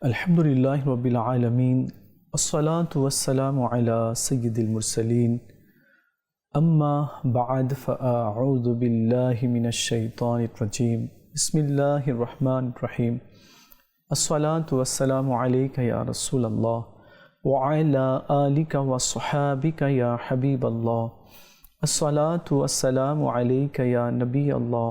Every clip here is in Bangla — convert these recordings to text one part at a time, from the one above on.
अल्हम्दुलिल्लाहि रब्बिल आलमीन अस्सलातु वस्सलामु अला सय्यिदिल मुरसलीन अम्मा बअद फ़अऊज़ु बिल्लाहि मिनश शैतानिर रजीम बिस्मिल्लाहिर रहमानिर रहीम अस्सलातु वस्सलामु अलैका या रसूलल्लाह व अला आलिका व अस्हाबिका या हबीबल्लाह अस्सलातु वस्सलामु अलैका या नबीअल्लाह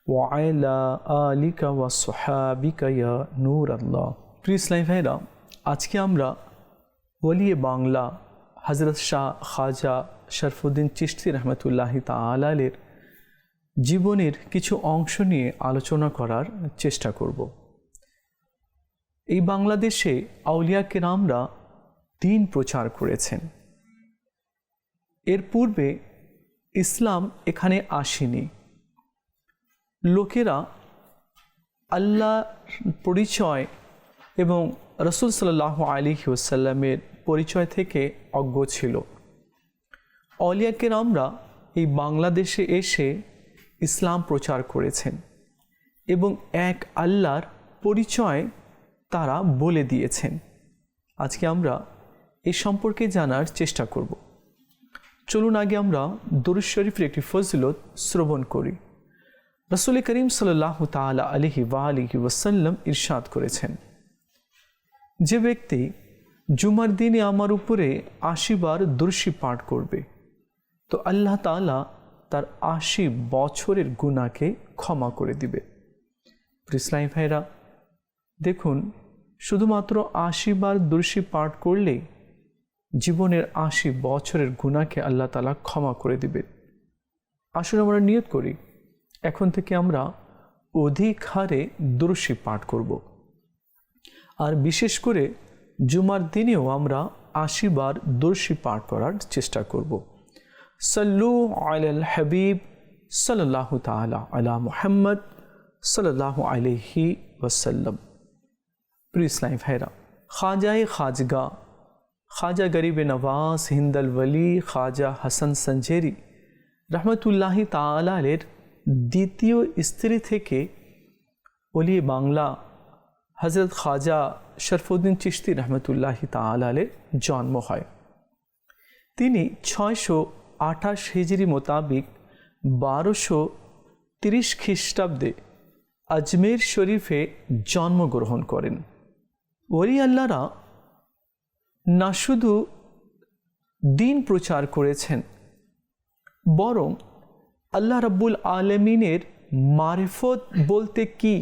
व अला आलिका व अस्हाबिका या नूरल्लाह। প্রিয় ইসলামী ভাইরা, আজকে আমরা ওলিয়ে বাংলা হযরত শাহ খাজা শরফুদ্দীন চিশতি রহমতুল্লাহি তাআলা আলাইহির জীবনের কিছু অংশ নিয়ে আলোচনা করার চেষ্টা করব। এই বাংলাদেশে আউলিয়া কেরামরা দ্বীন প্রচার করেছেন। এর পূর্বে ইসলাম এখানে আসেনি। লোকেরা আল্লাহর পরিচয় এবং রাসূল সাল্লাল্লাহু আলাইহি ওয়াসাল্লামের পরিচয় থেকে অজ্ঞ ছিল। আউলিয়া কেরামরা এই বাংলাদেশে এসে ইসলাম প্রচার করেছেন এবং এক আল্লাহর পরিচয় তারা বলে দিয়েছেন। আজকে আমরা এই সম্পর্কে জানার চেষ্টা করব। চলুন আগে আমরা দুরূদ শরীফের একটি ফজিলত শ্রবণ করি। রাসূল করিম সাল্লাল্লাহু তাআলা আলাইহি ওয়া আলিহি ওয়াসাল্লাম ইরশাদ করেছেন, যে ব্যক্তি জুমার দিনে আমার উপরে ৮০ বার দুরূদ পাঠ করবে তো আল্লাহ তাআলা তার ৮০ বছরের গুনাহকে ক্ষমা করে দিবে। ইসলামী ভাইরা, দেখুন, শুধুমাত্র ৮০ বার দুরূদ পাঠ করলেই জীবনের ৮০ বছরের গুনাহকে আল্লাহ তাআলা ক্ষমা করে দিবে। আসুন আমরা নিয়ত করি, এখন থেকে আমরা অধিক হারে দুরূদ পাঠ করব, আর বিশেষ করে জুমার দিনেও আমরা ৮০ বার দুরূদ পাঠ করার চেষ্টা করব। সাল্লু আলাল হাবিব সাল্লাল্লাহু তাআলা আলা মুহাম্মদ সাল্লাল্লাহু আলাইহি ওয়াসাল্লাম। প্রিয় ইসলামী ভাইরা, খাজায়ে খাজগা, খাজা গরিবে নওয়াজ হিন্দল ওলি খাজা হাসান সঞ্জেরি রহমতুল্লাহি তাআলা আলাইহির দ্বিতীয় স্ত্রী থেকে ওলিয়ে বাংলা হযরত খাজা শরফুদ্দীন চিশতি রহমতুল্লাহি তাআলা আলাইহির জন্ম হয়। তিনি ৬২৮ হিজরি মোতাবিক ১২৩০ খ্রিস্টাব্দে আজমের শরীফে জন্মগ্রহণ করেন। ওলি আল্লাহরা না শুধু দ্বীন প্রচার করেছেন, বরং আল্লাহ রাব্বুল আলামিনের মারিফত বলতে কি,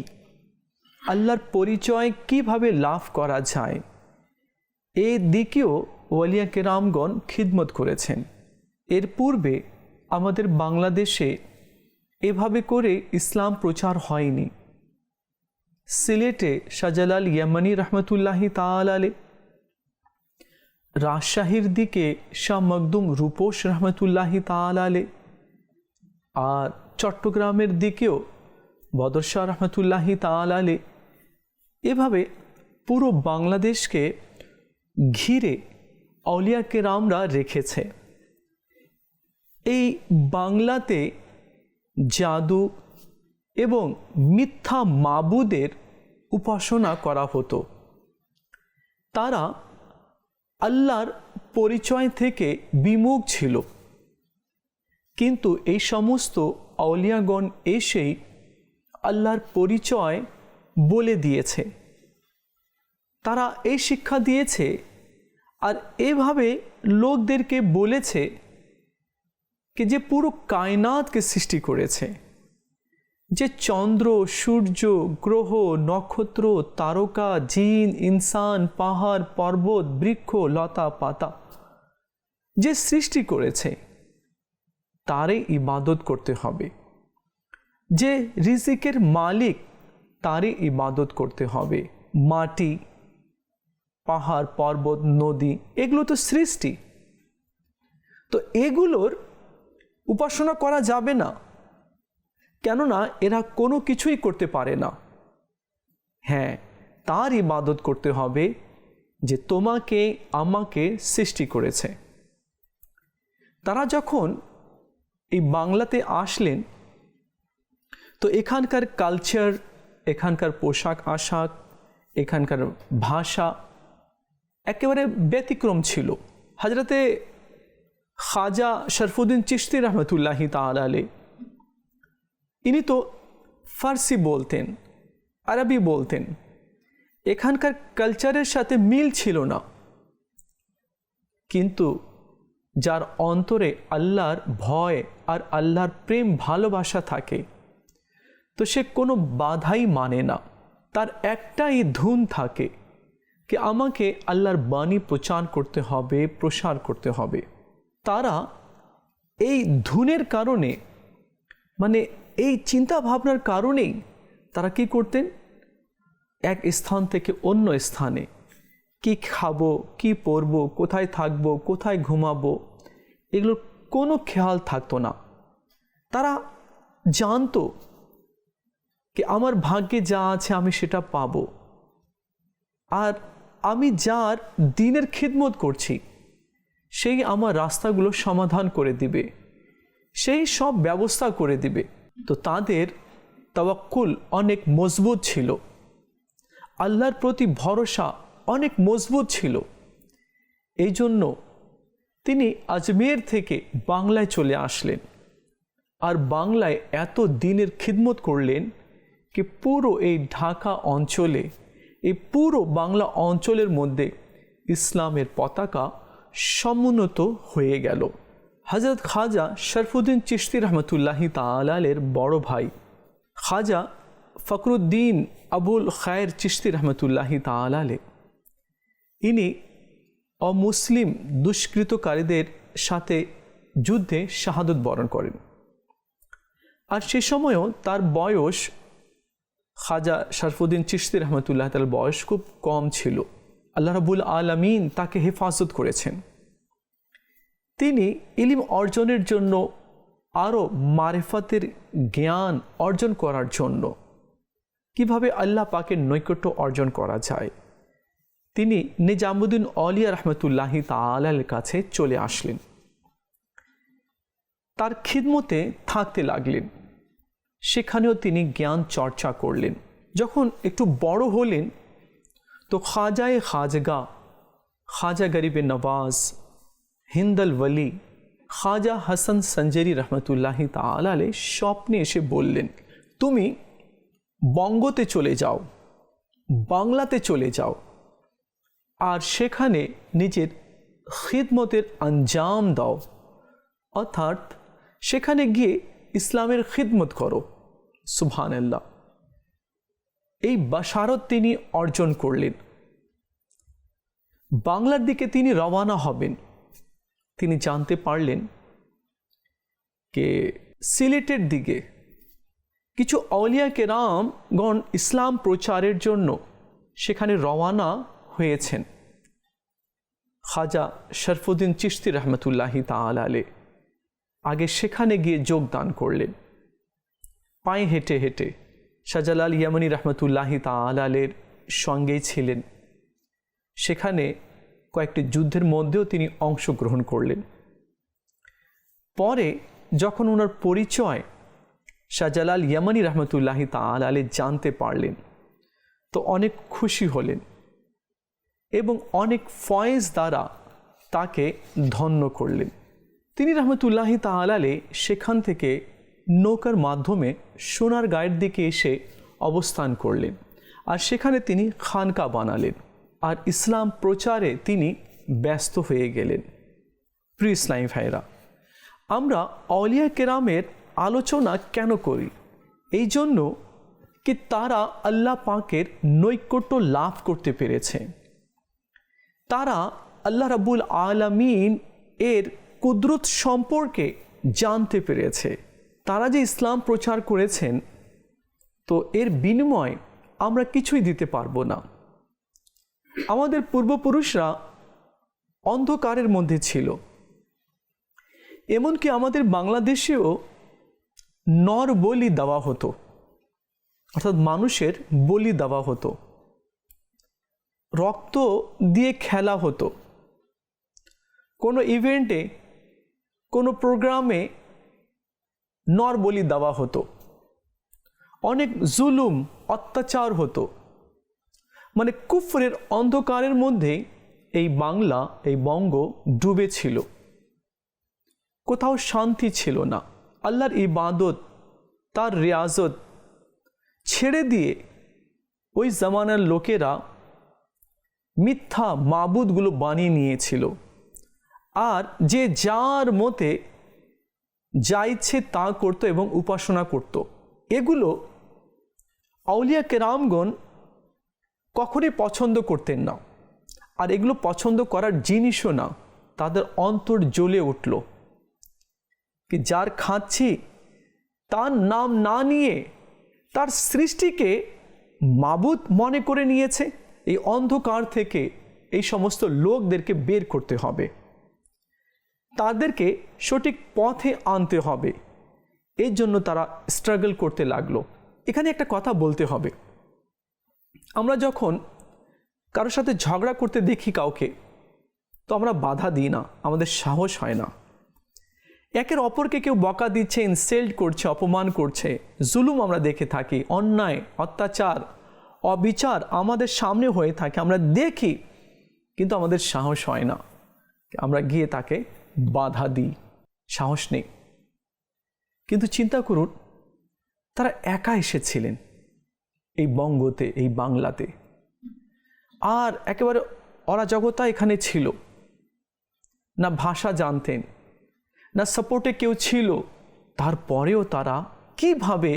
আল্লাহর পরিচয় কিভাবে লাভ করা যায়, এই দিকেও ওলিয়া কেরামগণ খিদমত করেছেন। এর পূর্বে আমাদের বাংলাদেশে এভাবে করে ইসলাম প্রচার হয়নি। সিলেটে শাহজালাল ইয়ামানি রহমতুল্লাহি তাআলা আলাইহি, রাজশাহীর দিকে শাহ মখদুম রূপোশ রহমতুল্লাহি তাআলা আলাইহি, আর চট্টগ্রামের দিকেও বদর শাহ রহমতুল্লাহি তাআলা আলাইহি, এভাবে পুরো বাংলাদেশকে ঘিরে আউলিয়া কেরামরা রেখেছে। এই বাংলাতে জাদু এবং মিথ্যা মাবুদের উপাসনা করা হতো। তারা আল্লাহর পরিচয় থেকে বিমুখ ছিল, কিন্তু এই সমস্ত আউলিয়াগণ এসেই আল্লাহর পরিচয় বলে দিয়েছে। তারা এই শিক্ষা দিয়েছে আর এভাবে লোকদেরকে বলেছে কি যে পুরো কায়নাতকে সৃষ্টি করেছে, যে চন্দ্র, সূর্য, গ্রহ, নক্ষত্র, তারকা, জিন, ইনসান, পাহাড়, পর্বত, বৃক্ষ, লতা পাতা যে সৃষ্টি করেছে তারই ইবাদত করতে হবে। যে রিজিকের মালিক তারই ইবাদত করতে হবে। মাটি, পাহাড়, পর্বত, নদী, এগুলো তো সৃষ্টি, তো এগুলোর উপাসনা করা যাবে না, কেননা এরা কোনো কিছুই করতে পারে না। হ্যাঁ, তার ইবাদত করতে হবে যে তোমাকে আমাকে সৃষ্টি করেছে। তারা যখন এই বাংলাতে আসলেন তো এখানকার কালচার, এখানকার পোশাক আশাক, এখানকার ভাষা একেবারে ব্যতিক্রম ছিল। হজরতে খাজা শরফুদ্দিন চিশতি রহমতুল্লাহি তাআলা আলাইহি, ইনি তো ফার্সি বলতেন, আরবি বলতেন, এখানকার কালচারের সাথে মিল ছিল না। কিন্তু যার অন্তরে আল্লাহর ভয় আর আল্লাহর প্রেম ভালোবাসা থাকে, তো সে কোনো বাধাই মানে না। তার একটাই ধুন থাকে কি আমাকে আল্লাহর বাণী প্রচার করতে হবে, প্রসার করতে হবে। তারা এই ধুনের কারণে, মানে এই চিন্তা ভাবনার কারণেই তারা কি করতেন, এক স্থান থেকে অন্য স্থানে কি খাবো, কি পরবো, কোথায় থাকবো, কোথায় ঘুমাবো, এগুলোর কোনো খেয়াল থাকতো না। তারা জানতো কি আমার ভাগ্যে যা আছে আমি সেটা পাবো, আর আমি যার দিনের খিদমত করছি সেই আমার রাস্তাগুলো সমাধান করে দিবে, সেই সব ব্যবস্থা করে দিবে। তো তাদের তাওয়াক্কুল অনেক মজবুত ছিল, আল্লাহর প্রতি ভরসা অনেক মজবুত ছিল। এই জন্য তিনি আজমের থেকে বাংলায় চলে আসলেন, আর বাংলায় এত দিনের খিদমত করলেন কি পুরো এই ঢাকা অঞ্চলে, এই পুরো বাংলা অঞ্চলের মধ্যে ইসলামের পতাকা সমুন্নত হয়ে গেল। হযরত খাজা শরফুদ্দিন চিশতি রহমতুল্লাহি তাআলা আলাইহির বড় ভাই খাজা ফখরুদ্দিন আবুল খায়ের চিশতি রহমতুল্লাহি তাআলা আলাইহি, ইনি অমুসলিম দুষ্কৃতকারীদের সাথে যুদ্ধে শাহাদত বরণ করেন। আর সে সময়ও তার বয়স, খাজা শরফুদ্দিন চিশতি রহমতুল্লাহ তার বয়স খুব কম ছিল। আল্লাহ রাব্বুল আলামিন তাকে হেফাজত করেছেন। তিনি ইলম অর্জনের জন্য, আরও মারিফাতের জ্ঞান অর্জন করার জন্য, কিভাবে আল্লাহ পাকের নৈকট্য অর্জন করা যায়, তিনি নিজামুদ্দিন আউলিয়া রহমতুল্লাহি তাআলার কাছে চলে আসলেন, তার খিদমতে থাকতে লাগলেন। সেখানেও তিনি জ্ঞান চর্চা করলেন। যখন একটু বড় হলেন তো খাজায়ে খাজগা, খাজা গরিবে নওয়াজ, হিন্দল ওয়ালি, খাজা হাসান সঞ্জরি রহমতুল্লাহি তাআলা আলাইহি স্বপ্নে এসে বললেন, তুমি বঙ্গতে চলে যাও, বাংলাতে চলে যাও, আর সেখানে নিজের খিদমতের আঞ্জাম দাও, অর্থাৎ সেখানে গিয়ে ইসলামের খিদমত করো। সুবহানাল্লাহ। এই বাশারত তিনি অর্জন করলেন। বাংলার দিকে তিনি রওনা হবেন। তিনি জানতে পারলেন যে সিলেটের দিকে কিছু আউলিয়া কেরামগণ ইসলাম প্রচারের জন্য সেখানে রওনা হয়েছেন। খাজা শরফুদ্দিন চিশতি রহমতুল্লাহি তাআলা আলাইহি আগে সেখানে গিয়ে যোগদান করলেন। পায়ে হেঁটে হেঁটে শাহজালাল ইয়ামানি রহমতুল্লাহি তাআলা আলাইহির সঙ্গেই ছিলেন। সেখানে কয়েকটি যুদ্ধের মধ্যেও তিনি অংশগ্রহণ করলেন। পরে যখন ওনার পরিচয় শাহজালাল ইয়ামানি রহমতুল্লাহি তাআলা আলাইহি জানতে পারলেন তো অনেক খুশি হলেন এবং অনেক ফয়েজ দ্বারা তাকে ধন্য করলেন। তিনি রহমতুল্লাহি তাআলা আলাইহি সেখান থেকে নৌকার মাধ্যমে সোনারগাঁয়ের দিকে এসে অবস্থান করলেন, আর সেখানে তিনি খানকা বানালেন, আর ইসলাম প্রচারে তিনি ব্যস্ত হয়ে গেলেন। প্রিয় ইসলামী ভাইরা, আমরা আউলিয়া কেরামের আলোচনা কেন করি? এই জন্য কি তারা আল্লাহ পাকের নৈকট্য লাভ করতে পেরেছে, তারা আল্লাহ রাব্বুল আলামিন এর কুদরত সম্পর্কে জানতে পেরেছে। তারা যে ইসলাম প্রচার করেছেন, তো এর বিনিময় আমরা কিছুই দিতে পারবো না। আমাদের পূর্বপুরুষরা অন্ধকারের মধ্যে ছিল, এমনকি আমাদের বাংলাদেশেও নর বলি দেওয়া হতো, অর্থাৎ মানুষের বলি দেওয়া হতো, রক্ত দিয়ে খেলা হতো। কোনো ইভেন্টে, কোনো প্রোগ্রামে নর বলি দেওয়া হতো, অনেক জুলুম অত্যাচার হতো। মানে কুফরের অন্ধকারের মধ্যে এই বাংলা, এই বঙ্গ ডুবে ছিল। কোথাও শান্তি ছিল না। আল্লাহর ইবাদত, তার রিয়াজত ছেড়ে দিয়ে ওই জামানার লোকেরা মিথ্যা মাবুদগুলো বানিয়ে নিয়েছিল। আর যে যার মতে যা ইচ্ছে তা করত এবং উপাসনা করত। এগুলো আউলিয়া কেরামগণ কখনোই পছন্দ করতেন না। আর এগুলো পছন্দ করার জিনিসও না। তাদের অন্তর জ্বলে উঠল কি যার খাচ্ছি তার নাম না নিয়ে তার সৃষ্টিকে মাবুদ মনে করে নিয়েছে। এই অন্ধকার থেকে এই সমস্ত লোকদেরকে বের করতে হবে, তাদেরকে সঠিক পথে আনতে হবে। এর জন্য তারা স্ট্রাগল করতে লাগলো। এখানে একটা কথা বলতে হবে, আমরা যখন কারোর সাথে ঝগড়া করতে দেখি কাউকে, তো আমরা বাধা দিই না, আমাদের সাহস হয় না। একের অপরকে কেউ বকা দিচ্ছে, ইনসাল্ট করছে, অপমান করছে, জুলুম আমরা দেখে থাকি, অন্যায়, অত্যাচার, অবিচার আমাদের সামনে হয়ে থাকে, আমরা দেখি, কিন্তু আমাদের সাহস হয় না, আমরা গিয়ে তাকে বাধা দিই, সাহস নেই। কিন্তু চিন্তা করুন, তারা একা এসেছিলেন এই বঙ্গতে, এই বাংলাতে, আর একেবারে অরাজকতা এখানে ছিল না, ভাষা জানতেন না, সাপোর্টে কেউ ছিল। তারপরেও তারা কিভাবে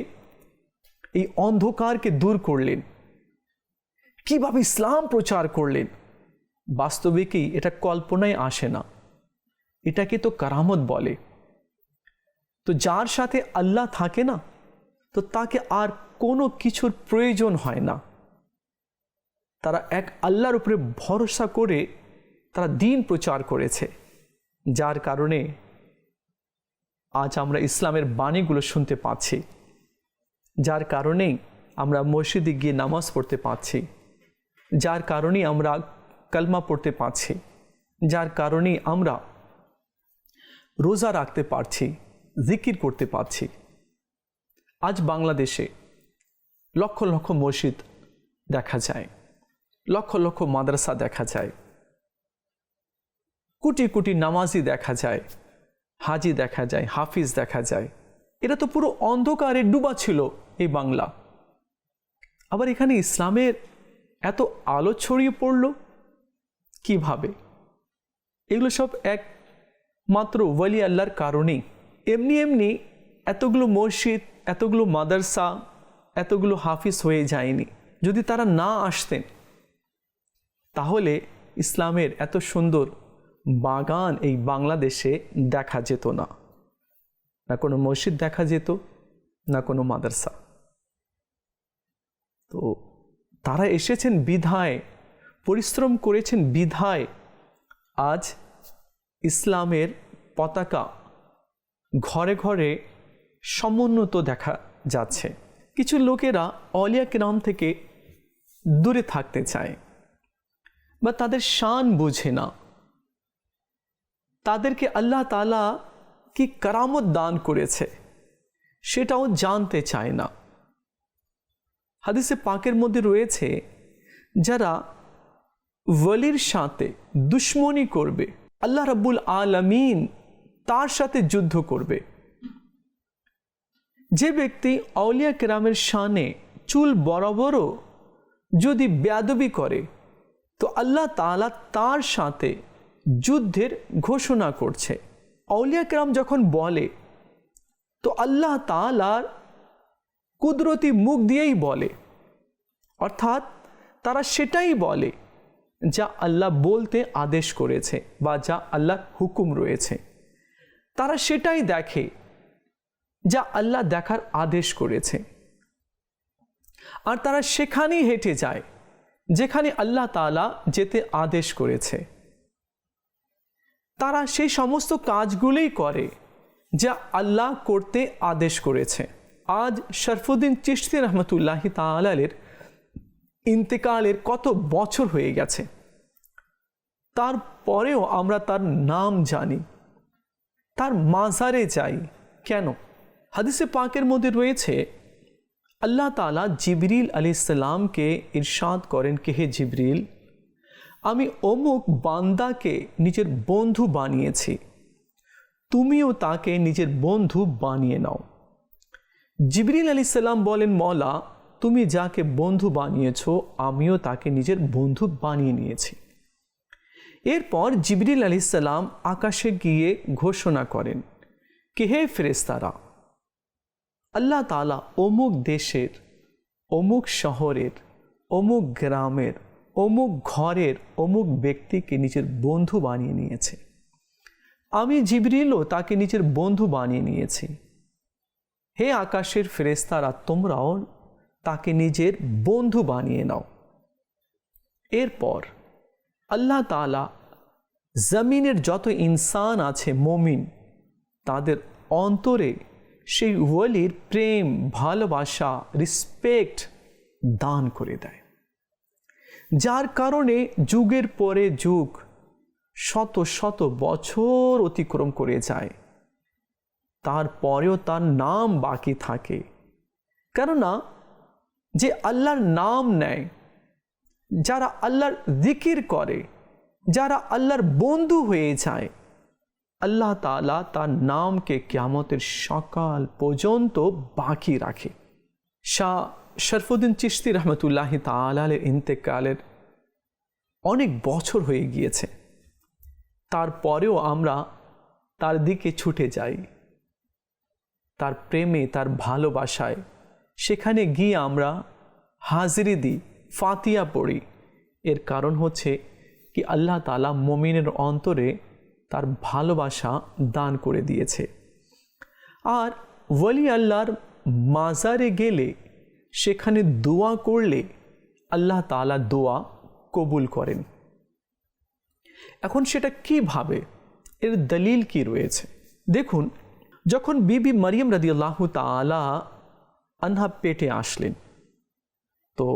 এই অন্ধকারকে দূর করলেন, কিভাবে ইসলাম প্রচার করলেন। বাস্তবিকই এটা কল্পনায় আসে না, এটাকে তো কারামত বলে। তো যার সাথে আল্লাহ থাকে না, তো তাকে আর কোনো কিছুর প্রয়োজন হয় না। তারা এক আল্লাহর উপরে ভরসা করে তারা দিন প্রচার করেছে, যার কারণে আজ আমরা ইসলামের বাণীগুলো শুনতে পাচ্ছি, যার কারণেই আমরা মসজিদে গিয়ে নামাজ পড়তে পাচ্ছি, যার কারণেই আমরা কালমা পড়তে পাচ্ছি, যার কারণেই আমরা রোজা রাখতে পারছি, জিকির করতে পারছি। আজ বাংলাদেশে লক্ষ লক্ষ মসজিদ দেখা যায়, লক্ষ লক্ষ মাদ্রাসা দেখা যায়, কোটি কোটি নামাজি দেখা যায়, হাজি দেখা যায়, হাফিজ দেখা যায়। এটা তো পুরো অন্ধকারে ডুবা ছিল এই বাংলা। আবার এখানে ইসলামের এত আলো ছড়িয়ে পড়ল কিভাবে? এগুলো সব একমাত্র ওয়ালি আল্লাহর কারণেই। এমনি এমনি এতগুলো মসজিদ, এতগুলো মাদ্রাসা, এতগুলো হাফিজ হয়ে যায়নি। যদি তারা না আসতেন, তাহলে ইসলামের এত সুন্দর বাগান এই বাংলাদেশে দেখা যেত না। না কোনো মসজিদ দেখা যেত, না কোনো মাদ্রাসা। তো তারা এসেছেন বিধায়, পরিশ্রম করেছেন বিধায় আজ ইসলামের পতাকা ঘরে ঘরে সমুন্নত দেখা যাচ্ছে। কিছু লোকেরা আউলিয়া কেরাম থেকে দূরে থাকতে চায় বা তাদের শান বুঝে না, তাদেরকে আল্লাহ তাআলা কি কারামত দান করেছে সেটাও জানতে চায় না। হাদিসে পাকের মধ্যে রয়েছে, যারা ওয়ালির সাথে দুশ্মনী করবে, আল্লাহ রাব্বুল আলামিন তার সাথে যুদ্ধ করবে। যে ব্যক্তি আউলিয়া কেরামের শানে চুল বরাবরও যদি বেয়াদবি করে, তো আল্লাহ তাআলা তার সাথে যুদ্ধের ঘোষণা করছে। আউলিয়া কেরাম যখন বলে, তো আল্লাহ তাআলার কুদরতি মুখ দিয়েই বলে, অর্থাৎ তারা সেটাই বলে যা আল্লাহ বলতে আদেশ করেছে বা যা আল্লাহর হুকুম রয়েছে। তারা সেটাই দেখে যা আল্লাহ দেখার আদেশ করেছে, আর তারা সেখানেই হেঁটে যায় যেখানে আল্লাহ তাআলা যেতে আদেশ করেছে। তারা সেই সমস্ত কাজগুলোই করে যা আল্লাহ করতে আদেশ করেছে। আজ শরফুদ্দীন চিশতি রহমতুল্লাহি তাআলার ইন্তেকালের কত বছর হয়ে গেছে, তারপরেও আমরা তার নাম জানি, তার মাজারে যাই। কেন? হাদিসে পাকের মধ্যে রয়েছে, আল্লাহ তাআলা জিবরিল আলাইহিস সালামকে ইরশাদ করেন কে হে জিবরিল, আমি অমুক বান্দাকে নিজের বন্ধু বানিয়েছি, তুমিও তাকে নিজের বন্ধু বানিয়ে নাও। জিবরিল আলাইহিস সালাম বলেন, মওলা তুমি যাকে বন্ধু বানিয়েছ আমিও তাকে নিজের বন্ধু বানিয়ে নিয়েছি। এরপর জিবরিল আলাইহিস সালাম আকাশে গিয়ে ঘোষণা করেন কে হে ফেরেশতারা, আল্লাহ তাআলা অমুক দেশের, অমুক শহরের, অমুক গ্রামের, অমুক ঘরের অমুক ব্যক্তিকে নিজের বন্ধু বানিয়ে নিয়েছে। আমি জিবরিলও তাকে নিজের বন্ধু বানিয়ে নিয়েছি। হে আকাশের ফেরেশতারা, তোমরাও তাকে নিজের বন্ধু বানিয়ে নাও। এরপর আল্লাহ তাআলা জমিনের যত ইনসান আছে মুমিন, তাদের অন্তরে সেই ওয়ালির প্রেম, ভালোবাসা, রেসপেক্ট দান করে দেয়, যার কারণে যুগের পরে যুগ, শত শত বছর অতিক্রম করে যায়, তারপরেও তার নাম বাকি থাকে। কেননা যে আল্লাহর নাম নেয়, যারা আল্লাহর জিকির করে, যারা আল্লাহর বন্ধু হয়ে যায়, আল্লাহ তাআলা তার নামকে কিয়ামতের সকাল পর্যন্ত বাকি রাখে। শাহ শরফুদ্দীন চিশতি রহমতুল্লাহি তাআলা আলাইহির ইন্তেকালের অনেক বছর হয়ে গিয়েছে, তারপরেও আমরা তার দিকে ছুটে যাই, তার প্রেমে, তার ভালোবাসায়। সেখানে গিয়ে আমরা হাজিরি দিই, ফাতিহা পড়ি। এর কারণ হচ্ছে কি আল্লাহ তাআলা মুমিনের অন্তরে তার ভালোবাসা দান করে দিয়েছে। আর ওয়ালি আল্লাহর মাজারে গেলে, সেখানে দোয়া করলে আল্লাহ তাআলা দোয়া কবুল করেন। এখন সেটা কিভাবে, এর দলিল কি রয়েছে? দেখুন, যখন বিবি মরিয়ম রাদিয়াল্লাহু তাআলা আনহা পেটে আসলেন, তো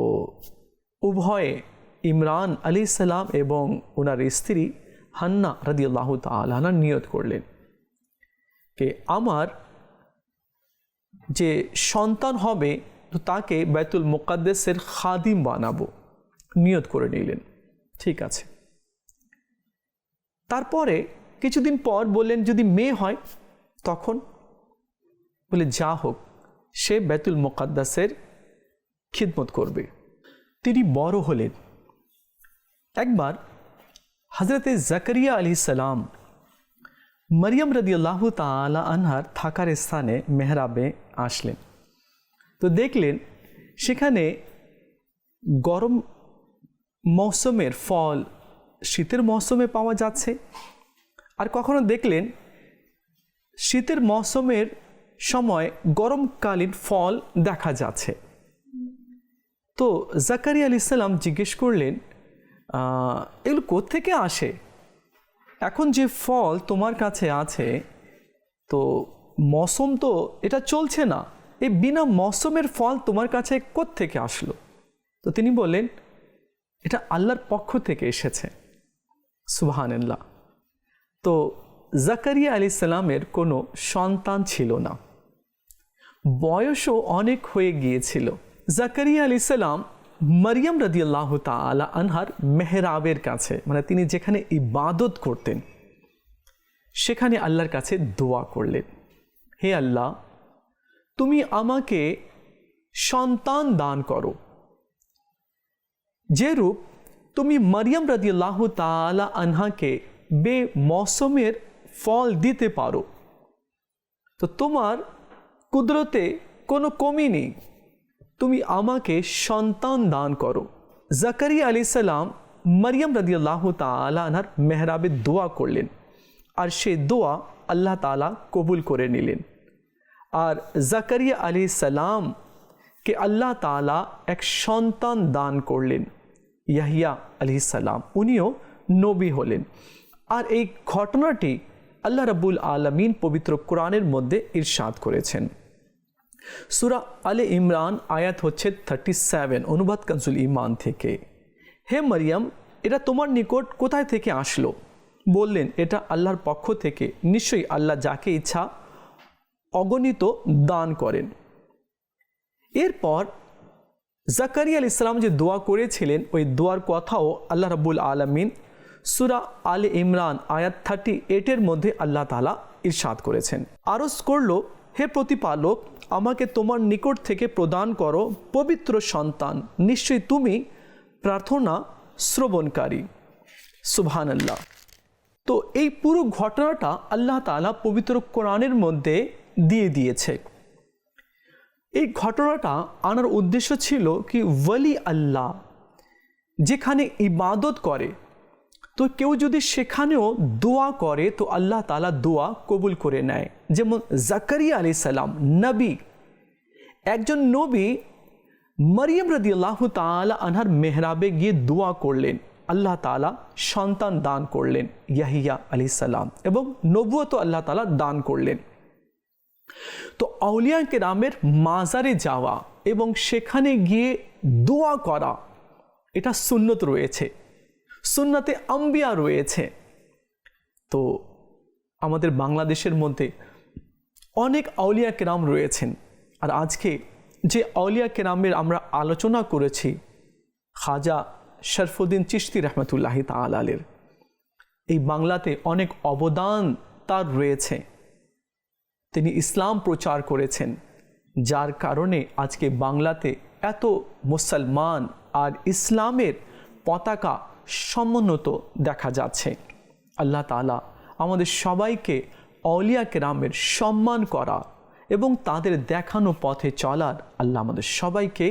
উভয়ে ইমরান আলাইহিস সালাম এবং ওনার স্ত্রী হান্না রাদিয়াল্লাহু তাআলা নিয়ত করলেন যে আমার যে সন্তান হবে তো তাকে বাইতুল মুকাদ্দাসের খাদিম বানাবো, নিয়ত করে নিলেন। ঠিক আছে। তারপরে কিছুদিন পর বললেন যদি মেয়ে হয় তখন, বলে যা হোক, সে বাইতুল মুকাদ্দাসের খিদমত করবে। তিনি বড় হলেন। একবার হযরতে জাকারিয়া আলাইহিস সালাম মরিয়ম রাদিয়াল্লাহু তাআলা আনহার থাকার স্থানে মেহরাবে আসলেন, তো দেখলেন সেখানে গরম মৌসুমের ফল শীতের মৌসুমে পাওয়া যাচ্ছে, আর কখনো দেখলেন শীতের মৌসুমের সময় গরমকালীন ফল দেখা যাচ্ছে। তো জাকারিয়া আলাইহিস সালাম জিজ্ঞেস করলেন, এগুলো কোত্থেকে আসে? এখন যে ফল তোমার কাছে আছে, তো মৌসুম তো এটা চলছে না, এই বিনা মৌসুমের ফল তোমার কাছে কোত্থেকে আসলো? তো তিনি বললেন এটা আল্লাহর পক্ষ থেকে এসেছে। সুবহানাল্লাহ। তো জাকারিয়া আলাইহিস সালামের কোনো সন্তান ছিল না, বয়সও অনেক হয়ে গিয়েছিল। জাকারিয়া আলাইহিস সালাম মরিয়ম রাদিয়াল্লাহু তাআলা আনহার মেহরাবের কাছে, মানে তিনি যেখানে ইবাদত করতেন, সেখানে আল্লাহর কাছে দোয়া করলেন, হে আল্লাহ, তুমি আমাকে সন্তান দান করো, যেরূপ তুমি মরিয়ম রাদিয়াল্লাহু তাআলা আনহাকে বেমৌসুমের ফল দিতে পারো। তো তোমার কুদরতে কোনো কমি নেই, তুমি আমাকে সন্তান দান করো। জাকারিয়া আলাইহিস সালাম মরিয়ম রাদিয়াল্লাহু তাআলা আনহার মেহরাবে দোয়া করলেন, আর সে দোয়া আল্লাহ তাআলা কবুল করে নিলেন। আর জাকারিয়া আলাইহিস সালামকে আল্লাহ তাআলা এক সন্তান দান করলেন, ইয়াহিয়া আলাইহিস সালাম, উনিও নবী হলেন। আর এই ঘটনাটি আল্লাহ রাব্বুল আলামিন পবিত্র কোরআনের মধ্যে ইরশাদ করেছেন। সূরা আলে ইমরান আয়াত হচ্ছে 37, অনুবাদ কানজুল ঈমান থেকে। হে মরিয়ম, এটা তোমার নিকট কোথায় থেকে আসলো? বললেন এটা আল্লাহর পক্ষ থেকে, নিশ্চয়ই আল্লাহ যাকে ইচ্ছা অগণিত দান করেন। এরপর জাকারিয়া আলাইহিস সালাম যে দোয়া করেছিলেন ওই দোয়ার কথাও আল্লাহ রাব্বুল আলামিন সূরা আলে ইমরান আয়াত 38 মধ্যে আল্লাহ তাআলা ইরশাদ করেছেন, আরজ করলো, হে প্রতিপালক, আমাকে তোমার নিকট থেকে প্রদান করো পবিত্র সন্তান, নিশ্চয়ই তুমি প্রার্থনা শ্রবণকারী। সুবহানাল্লাহ। তো এই পুরো ঘটনাটা আল্লাহ তাআলা পবিত্র কোরআনের মধ্যে দিয়ে দিয়েছে। এই ঘটনাটা আনার উদ্দেশ্য ছিল কি, ওয়ালি আল্লাহ যেখানে ইবাদত করে, তো কেউ যদি সেখানেও দোয়া করে তো আল্লাহ তাআলা দোয়া কবুল করে নেয়। যেমন জাকারিয়া আলাইহিস সালাম নবী, একজন নবী মরিয়ম রাদিয়াল্লাহু তাআলা আনহার মেহরাবে গিয়ে দোয়া করলেন, আল্লাহ তাআলা সন্তান দান করলেন ইয়াহিয়া আলাইহিস সালাম, এবং নবুয়ত আল্লাহ তাআলা দান করলেন। তো আউলিয়া কেরামের মাজারে যাওয়া এবং সেখানে গিয়ে দোয়া করা, এটা সুন্নত রয়েছে, সুন্নতে আম্বিয়া রয়েছে। তো আমাদের বাংলাদেশের মধ্যে অনেক আউলিয়া কেরাম রয়েছেন, আর আজকে যে আউলিয়া কেরামের আমরা আলোচনা করেছি, খাজা শরফুদ্দীন চিশতি রহমতুল্লাহি তাআলা আলাইহির, এই বাংলাতে অনেক অবদান তার রয়েছে। তিনি ইসলাম প্রচার করেছেন, যার কারণে আজকে বাংলাতে এত মুসলমান আর ইসলামের পতাকা সমুন্নত দেখা যাচ্ছে। আল্লাহ তাআলা আমাদের সবাইকে আউলিয়া কেরামের সম্মান করা এবং তাদের দেখানো পথে চলার আল্লাহ আমাদের সবাইকে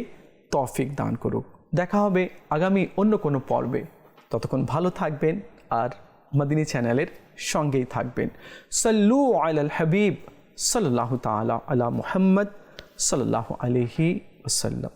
তৌফিক দান করুক। দেখা হবে আগামী অন্য কোনো পর্বে। ততক্ষণ ভালো থাকবেন আর মদিনী চ্যানেলের সঙ্গেই থাকবেন। সাল্লু আলাল হাবিব সাল্লাল্লাহু তাআলা আলা মুহাম্মদ সাল্লাল্লাহু আলাইহি ওয়াসাল্লাম।